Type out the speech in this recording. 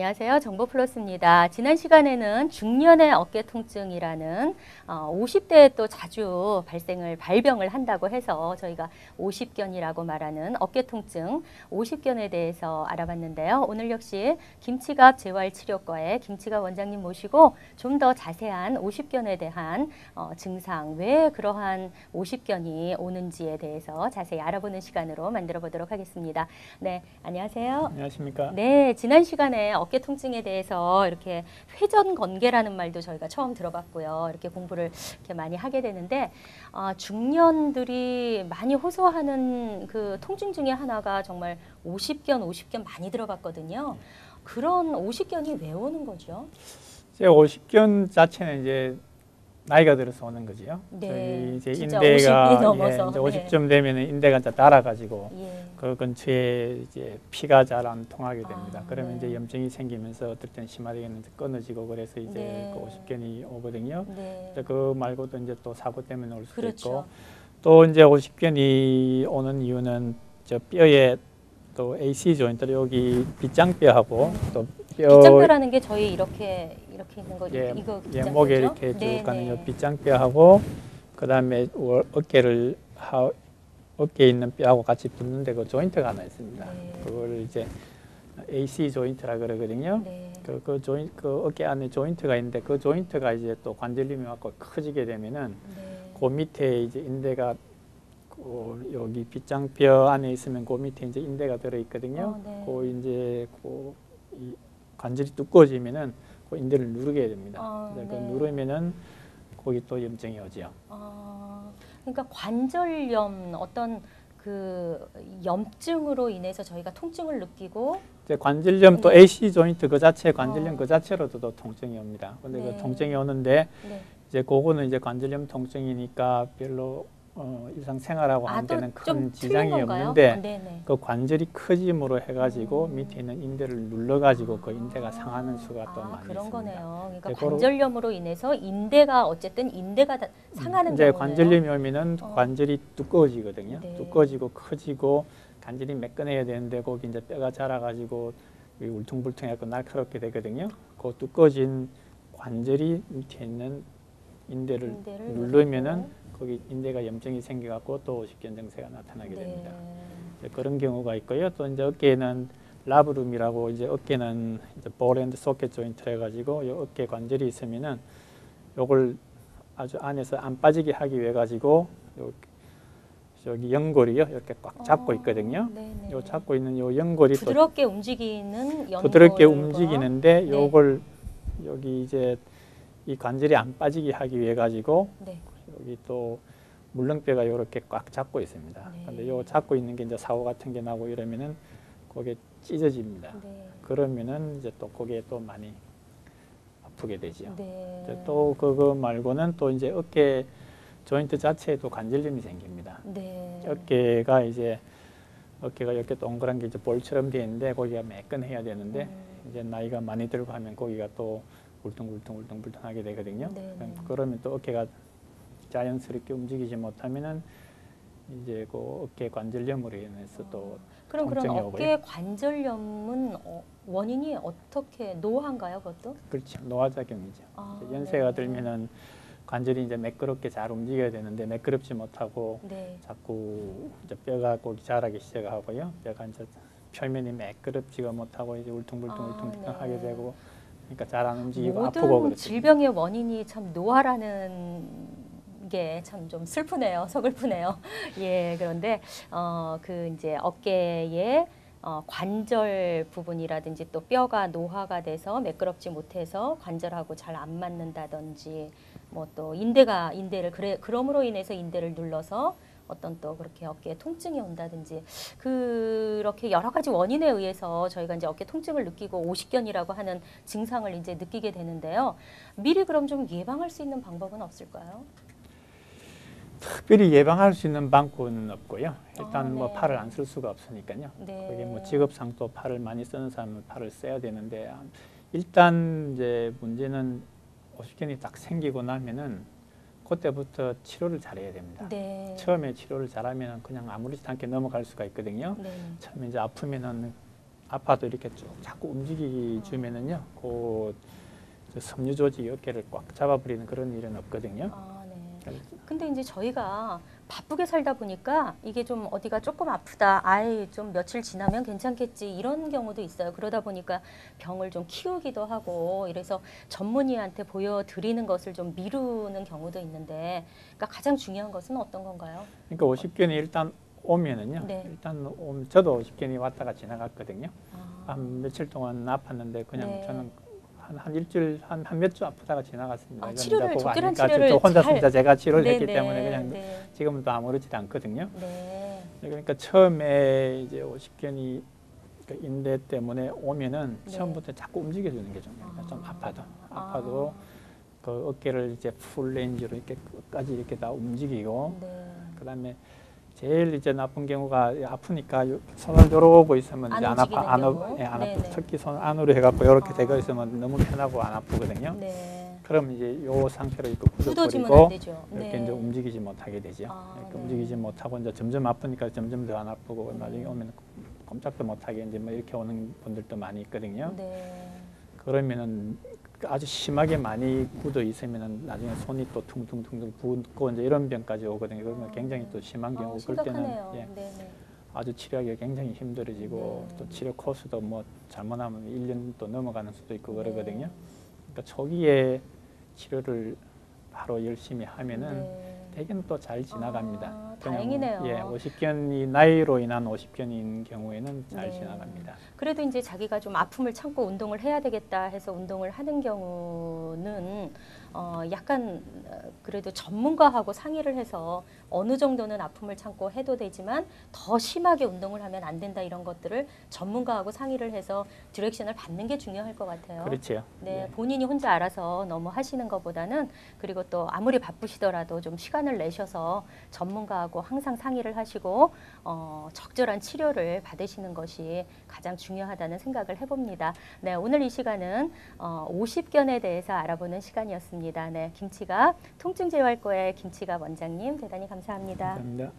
안녕하세요. 정보플러스입니다. 지난 시간에는 중년의 어깨 통증이라는 50대에 또 자주 발병을 한다고 해서 저희가 50견이라고 말하는 어깨 통증 50견에 대해서 알아봤는데요. 오늘 역시 김치갑 재활치료과의 김치갑 원장님 모시고 좀 더 자세한 50견에 대한 증상, 왜 그러한 50견이 오는지에 대해서 자세히 알아보는 시간으로 만들어 보도록 하겠습니다. 네, 안녕하세요. 안녕하십니까. 네, 지난 시간에 어깨 통증에 대해서 이렇게 회전건개라는 말도 저희가 처음 들어봤고요. 이렇게 공부를 이렇게 많이 하게 되는데 중년들이 많이 호소하는 그 통증 중에 하나가 정말 50견 많이 들어봤거든요. 그런 50견이 왜 오는 거죠? 이제 50견 자체는 이제 나이가 들어서 오는 거지요. 네, 저희 이제 진짜 인대가 50이 넘어서, 이제 50점 되면 인대가 이제 닳아가지고 예. 그 근처에 이제 피가 잘 안 통하게 됩니다. 그러면 네. 이제 염증이 생기면서 어떨 땐 심하게는 끊어지고 그래서 이제 네. 그 50견이 오거든요. 네. 그 말고도 이제 또 사고 때문에 올 수도 그렇죠. 있고 또 이제 50견이 오는 이유는 저 뼈에 또 AC 조인트 여기 빗장뼈하고 또 빗장뼈라는 게 저희 이렇게 있는 거 예, 이거 예, 빗장뼈죠? 목에 이렇게 쭉 네, 가는 네. 요 빗장뼈하고 그다음에 어깨에 있는 뼈하고 같이 붙는데 그 조인트가 하나 있습니다. 네. 그걸 이제 AC 조인트라 그러거든요. 네. 그 어깨 안에 조인트가 있는데 그 조인트가 이제 또 관절염이 갖고 커지게 되면은 네. 그 밑에 이제 인대가 여기 빗장뼈 안에 있으면 그 밑에 이제 인대가 들어 있거든요. 네. 그 이제 이 관절이 두꺼워지면은 그 인대를 누르게 됩니다. 네. 그 누르면은 거기 또 염증이 오죠. 그러니까 관절염 어떤 그 염증으로 인해서 저희가 통증을 느끼고 이제 관절염 또 네. AC 조인트 그 자체 관절염 그 자체로도 또 통증이 옵니다. 근데 네. 그 통증이 오는데 네. 이제 그거는 이제 관절염 통증이니까 별로 일상생활하고 하는 데는 큰 지장이 없는데 그 관절이 커짐으로 해가지고 밑에 있는 인대를 눌러가지고 그 인대가 상하는 수가 또 많이 그런 있습니다. 거네요. 그러니까 네, 관절염으로 인해서 인대가 상하는 이제 경우네요. 관절염이 오면은 관절이 두꺼워지거든요. 네. 두꺼워지고 커지고 관절이 매끈해야 되는데 거기 이제 뼈가 자라가지고 울퉁불퉁해서 날카롭게 되거든요. 그 두꺼워진 관절이 밑에 있는 인대를 누르면은 거기 인대가 염증이 생겨갖고 또 50견 증세가 나타나게 됩니다. 이제 그런 경우가 있고요. 또 이제 어깨에는 라브룸이라고 이제 어깨는 이제 볼 앤드 소켓 조인트 해가지고 이 어깨 관절이 있으면은 요걸 아주 안에서 안 빠지게 하기 위해 가지고 여기 연골이요 이렇게 꽉 잡고 있거든요. 요 잡고 있는 요 연골이 부드럽게 움직이는 연골. 부드럽게 움직이는데 요걸 여기 이제 이 관절이 안 빠지게 하기 위해 가지고 여기 또 물렁뼈가 이렇게 꽉 잡고 있습니다. 근데 요 잡고 있는 게 이제 사고 같은 게 나고 이러면은 그게 찢어집니다. 그러면은 이제 또 그게 또 많이 아프게 되죠. 이제 또 그거 말고는 또 이제 어깨 조인트 자체에도 관절염이 생깁니다. 어깨가 이렇게 동그란 게 이제 볼처럼 되어 있는데 거기가 매끈해야 되는데 이제 나이가 많이 들고 하면 거기가 또 울퉁불퉁하게 되거든요. 그러면 또 어깨가 자연스럽게 움직이지 못하면은 이제 그 어깨 관절염으로 인해서 또 그럼 통증이 어깨 오고요. 관절염은 원인이 어떻게 노화인가요, 그것도? 그렇죠. 노화작용이죠. 연세가 들면은 관절이 이제 매끄럽게 잘 움직여야 되는데 매끄럽지 못하고 자꾸 이제 뼈가 거기 자라기 시작하고요. 뼈가 이제 표면이 매끄럽지가 못하고 이제 울퉁불퉁하게 되고, 그러니까 잘 안 움직이고 아프고 그렇죠. 모든 질병의 원인이 참 노화라는 게 참 좀 슬프네요. 서글프네요. 예, 그런데 그 이제 어깨의 관절 부분이라든지 또 뼈가 노화가 돼서 매끄럽지 못해서 관절하고 잘 안 맞는다든지 뭐 또 그럼으로 인해서 인대를 눌러서 어떤 또 그렇게 어깨에 통증이 온다든지 그렇게 여러 가지 원인에 의해서 저희가 이제 어깨 통증을 느끼고 50견이라고 하는 증상을 이제 느끼게 되는데요. 미리 그럼 좀 예방할 수 있는 방법은 없을까요? 특별히 예방할 수 있는 방법은 없고요. 일단 뭐 팔을 안 쓸 수가 없으니까요. 그게 뭐 직업상 또 팔을 많이 쓰는 사람은 팔을 써야 되는데 일단 이제 문제는 50견이 딱 생기고 나면은 그때부터 치료를 잘해야 됩니다. 처음에 치료를 잘하면 그냥 아무렇지 않게 넘어갈 수가 있거든요. 처음에 이제 아파도 이렇게 쭉 자꾸 움직이 주면은요, 그 섬유 조직이 어깨를 꽉 잡아버리는 그런 일은 없거든요. 아, 네. 근데 이제 저희가 바쁘게 살다 보니까 이게 좀 어디가 조금 아프다, 아예 좀 며칠 지나면 괜찮겠지 이런 경우도 있어요. 그러다 보니까 병을 좀 키우기도 하고 이래서 전문의한테 보여드리는 것을 좀 미루는 경우도 있는데, 그러니까 가장 중요한 것은 어떤 건가요? 그러니까 오십견이 일단 오면은요, 네. 일단 저도 오십견이 왔다가 지나갔거든요. 아, 한 며칠 동안 아팠는데 그냥 네. 저는 한 일주일 한 몇 주 아프다가 지나갔습니다. 아, 이건 치료를 이제 그거 적절한 아니까 치료를 저 혼자 잘- 진짜 제가 치료를 네, 했기 네, 때문에 그냥 네. 지금은 또 아무렇지도 않거든요. 네. 그러니까 처음에 이제 오십견이 그 인대 때문에 오면은 네. 처음부터 자꾸 움직여주는 게 중요해요. 좀 아파도 아. 그 어깨를 이제 풀 렌즈로 이렇게 끝까지 이렇게 다 움직이고, 네. 그다음에 제일 이제 나쁜 경우가 아프니까 손을 이러고 있으면 안 이제 안 움직이는 아파, 안 경우? 아파, 안 네네. 아프. 특히 손 안으로 해갖고 이렇게 아. 대고 있으면 너무 편하고 안 아프거든요. 네. 그럼 이제 요 상태로 있고 굳어지면 안 굳어버리고 되죠. 이렇게 네. 이제 움직이지 못하게 되죠. 아, 이렇게 네. 움직이지 못하고 이제 점점 아프니까 점점 더 안 아프고 나중에 네. 오면 꼼짝도 못하게 이제 뭐 이렇게 오는 분들도 많이 있거든요. 네. 그러면은 아주 심하게 많이 굳어 있으면은 나중에 손이 또 퉁퉁퉁퉁 붓고 이제 이런 병까지 오거든요. 그러면 굉장히 또 심한 경우 그럴 때는 심각하네요. 예, 네네. 아주 치료하기가 굉장히 힘들어지고 네. 또 치료 코스도 뭐 잘못하면 1년 또 넘어가는 수도 있고 그러거든요. 네. 그러니까 초기에 치료를 바로 열심히 하면은 네. 대개는 또 잘 지나갑니다. 아, 그냥 다행이네요. 예, 오십견이 나이로 인한 오십견인 경우에는 잘 네. 지나갑니다. 그래도 이제 자기가 좀 아픔을 참고 운동을 해야 되겠다 해서 운동을 하는 경우는 약간 그래도 전문가하고 상의를 해서 어느 정도는 아픔을 참고 해도 되지만 더 심하게 운동을 하면 안 된다 이런 것들을 전문가하고 상의를 해서 디렉션을 받는 게 중요할 것 같아요. 그렇죠. 네, 예. 본인이 혼자 알아서 너무 하시는 것보다는, 그리고 또 아무리 바쁘시더라도 좀 시간을 내셔서 전문가하고 항상 상의를 하시고 적절한 치료를 받으시는 것이 가장 중요하다는 생각을 해봅니다. 네, 오늘 이 시간은 오십견에 대해서 알아보는 시간이었습니다. 네, 김치갑 통증제활과의 김치갑 원장님 대단히 감사합니다. 감사합니다.